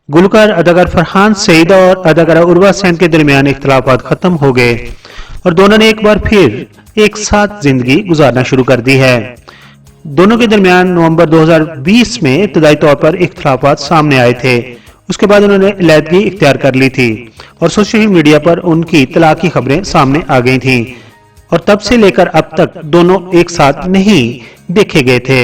गुलकार अदाकार फरहान सईद और अदाकारा उर्वा सैन के दरमियान इख्तिलाफात खत्म हो गए और दोनों ने एक बार फिर एक साथ जिंदगी गुजारना शुरू कर दी है। दोनों के दरमियान नवंबर 2020 में इब्तदाई तौर पर इख्तिलाफात सामने आए थे। उसके बाद उन्होंने अलहदगी इख्तियार कर ली थी और सोशल मीडिया पर उनकी तलाक की खबरें सामने आ गई थीं और तब से लेकर अब तक दोनों एक साथ नहीं देखे गए थे।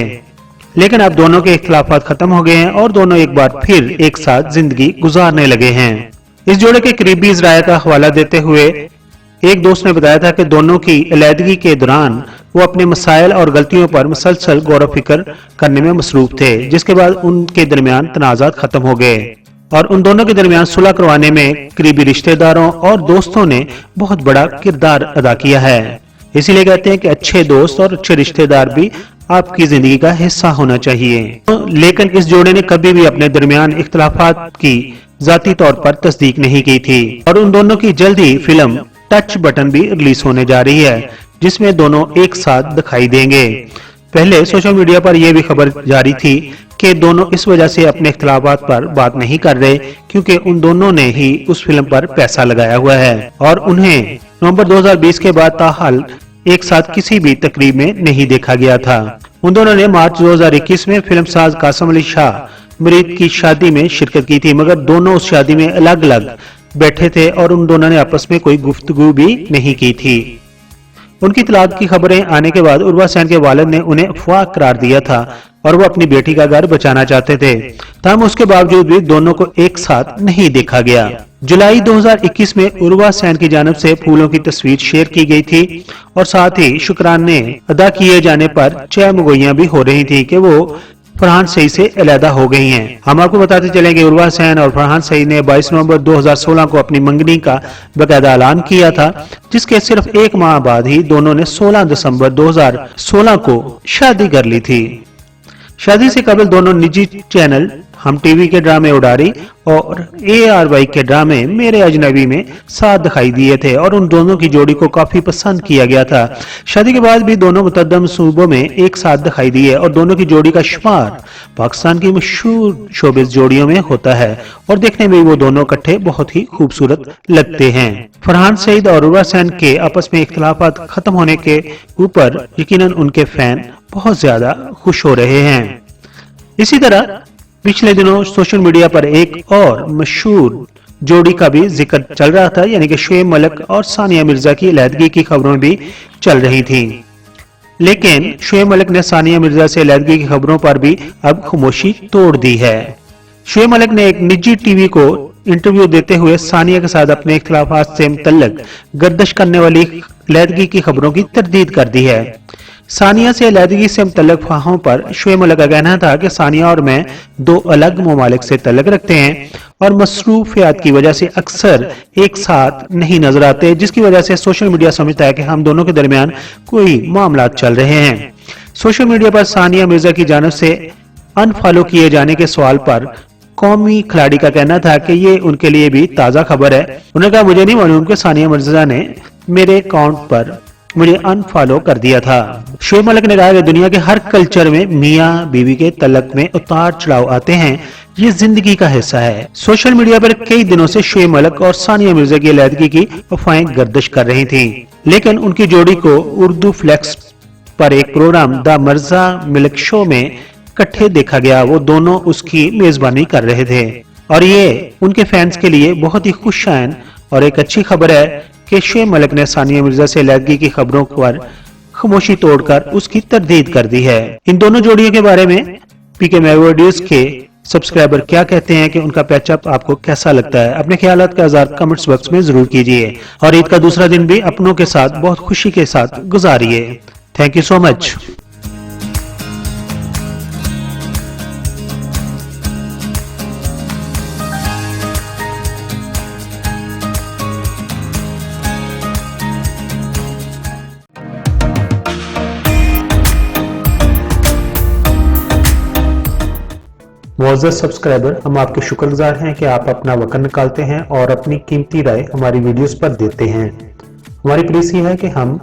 लेकिन अब दोनों के इख्तिलाफात खत्म हो गए हैं और दोनों एक बार फिर एक साथ जिंदगी गुजारने लगे हैं। इस जोड़े के करीबी ज़राए का हवाला देते हुए एक दोस्त ने बताया था कि दोनों की अलहदगी के दौरान वो अपने मसाइल और गलतियों पर मुसलसल गौर फिक्र करने में मसरूफ थे, जिसके बाद उनके दरमियान तनाज़ात खत्म हो गए और उन दोनों के दरमियान सुलह करवाने में करीबी रिश्तेदारों और दोस्तों ने बहुत बड़ा किरदार अदा किया है। इसीलिए कहते हैं कि अच्छे दोस्त और अच्छे रिश्तेदार भी आपकी जिंदगी का हिस्सा होना चाहिए। लेकिन इस जोड़े ने कभी भी अपने दरमियान इख्तिलाफात की जाती तौर पर तस्दीक नहीं की थी और उन दोनों की जल्दी फिल्म टच बटन भी रिलीज होने जा रही है, जिसमें दोनों एक साथ दिखाई देंगे। पहले सोशल मीडिया पर यह भी खबर जारी थी कि दोनों इस वजह से अपने इख्तिलाफात पर बात नहीं कर रहे क्योंकि उन दोनों ने ही उस फिल्म पर पैसा लगाया हुआ है और उन्हें नवंबर 2020 के बाद ताहाल एक साथ किसी भी तकरीब में नहीं देखा गया था। उन दोनों ने मार्च 2021 में फिल्म साज कासिम अली शाह मरीद की शादी में शिरकत की थी, मगर दोनों उस शादी में अलग अलग बैठे थे और उन दोनों ने आपस में कोई गुफ्तगू भी नहीं की थी। उनकी तलाक की खबरें आने के बाद उर्वा सैन के वालिद ने उन्हें अफवाह करार दिया था और वो अपनी बेटी का घर बचाना चाहते थे, ताहम उसके बावजूद भी दोनों को एक साथ नहीं देखा गया। जुलाई 2021 में उर्वा सैन की जानिब से फूलों की तस्वीर शेयर की गई थी और साथ ही शुक्राने अदा किए जाने पर चहमगोइयां भी हो रही थी कि वो फरहान सईद से अलहदा हो गई हैं। हम आपको बताते चलें कि उर्वा सैन और फरहान सईद ने 22 नवंबर 2016 को अपनी मंगनी का बाकायदा ऐलान किया था, जिसके सिर्फ एक माह बाद ही दोनों ने 16 दिसंबर 2016 को शादी कर ली थी। शादी से कबल दोनों निजी चैनल हम टीवी के ड्रामे उडारी और ARY के ड्रामे मेरे अजनबी में साथ दिखाई दिए थे और उन दोनों की जोड़ी को काफी पसंद किया गया था। शादी के बाद भी दोनों मुतअद्दिद सूबों में एक साथ दिखाई दिए और दोनों की जोड़ी का शुमार पाकिस्तान की मशहूर शोबिस जोड़ियों में होता है और देखने में वो दोनों इकट्ठे बहुत ही खूबसूरत लगते हैं। फरहान सईद और उर्वा सैन के आपस में इख्तिलाफात खत्म होने के ऊपर यकीनन उनके फैन बहुत ज्यादा खुश हो रहे हैं। इसी तरह पिछले दिनों सोशल मीडिया पर एक और मशहूर जोड़ी का भी जिक्र चल रहा था, यानी कि शुएब मलिक और सानिया मिर्जा की अलहदगी की खबरें भी चल रही थीं। लेकिन शुएब मलिक ने सानिया मिर्जा से अलहदगी की खबरों पर भी अब खामोशी तोड़ दी है। शुएब मलिक ने एक निजी टीवी को इंटरव्यू देते हुए सानिया के साथ अपने इख्तिलाफात से मुतल्लिक गर्दिश करने वाली अलहदगी की खबरों की तरदीद कर दी है। सानिया से अलहदगी से मुतल्लिक अफवाहों पर शुएब मलिक का कहना था कि सानिया और मैं दो अलग ममालिक से तल्लुक रखते हैं और मसरूफियात की वजह से अक्सर एक साथ नहीं नजर आते, जिसकी वजह से सोशल मीडिया समझता है कि हम दोनों के दरमियान कोई मामला चल रहे हैं। सोशल मीडिया पर सानिया मिर्जा की जानिब से अनफॉलो किए जाने के सवाल पर कौमी खिलाड़ी का कहना था कि ये उनके लिए भी ताज़ा खबर है। उन्होंने कहा, मुझे नहीं मालूम कि सानिया मिर्जा ने मेरे अकाउंट पर मुझे अनफॉलो कर दिया था। शुएब मलिक ने कहा कि दुनिया के हर कल्चर में मियाँ बीवी के तलक में उतार चढ़ाव आते हैं, ये जिंदगी का हिस्सा है। सोशल मीडिया पर कई दिनों से शुएब मलिक और सानिया मिर्जा की अलहदगी की अफवाहें गर्दिश कर रही थी, लेकिन उनकी जोड़ी को उर्दू फ्लेक्स पर एक programme the Mirza milk show में इकट्ठे देखा गया। वो दोनों उसकी मेजबानी कर रहे थे और ये उनके फैंस के लिए बहुत ही खुशाइन और एक अच्छी खबर है कि शुएब मलिक ने सानिया मिर्जा से अलहदगी की खबरों पर खामोशी तोड़कर उसकी तरदीद कर दी है। इन दोनों जोड़ियों के बारे में PK वीडियोस के सब्सक्राइबर क्या कहते हैं कि उनका पैचअप आपको कैसा लगता है? अपने ख्यालात का इज़हार कमेंट्स बॉक्स में जरूर कीजिए और ईद का दूसरा दिन भी अपनों के साथ बहुत खुशी के साथ गुजारिए। Thank you so much. मुअज़्ज़ज़ सब्सक्राइबर, हम आपके शुक्रगुजार हैं कि आप अपना वक्त निकालते हैं और अपनी कीमती राय हमारी वीडियोस पर देते हैं। हमारी प्लीज है कि हम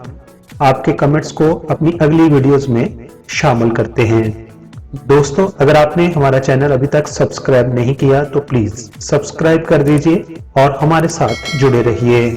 आपके कमेंट्स को अपनी अगली वीडियोस में शामिल करते हैं। दोस्तों, अगर आपने हमारा चैनल अभी तक सब्सक्राइब नहीं किया तो प्लीज सब्सक्राइब कर दीजिए और हमारे साथ जुड़े रहिए।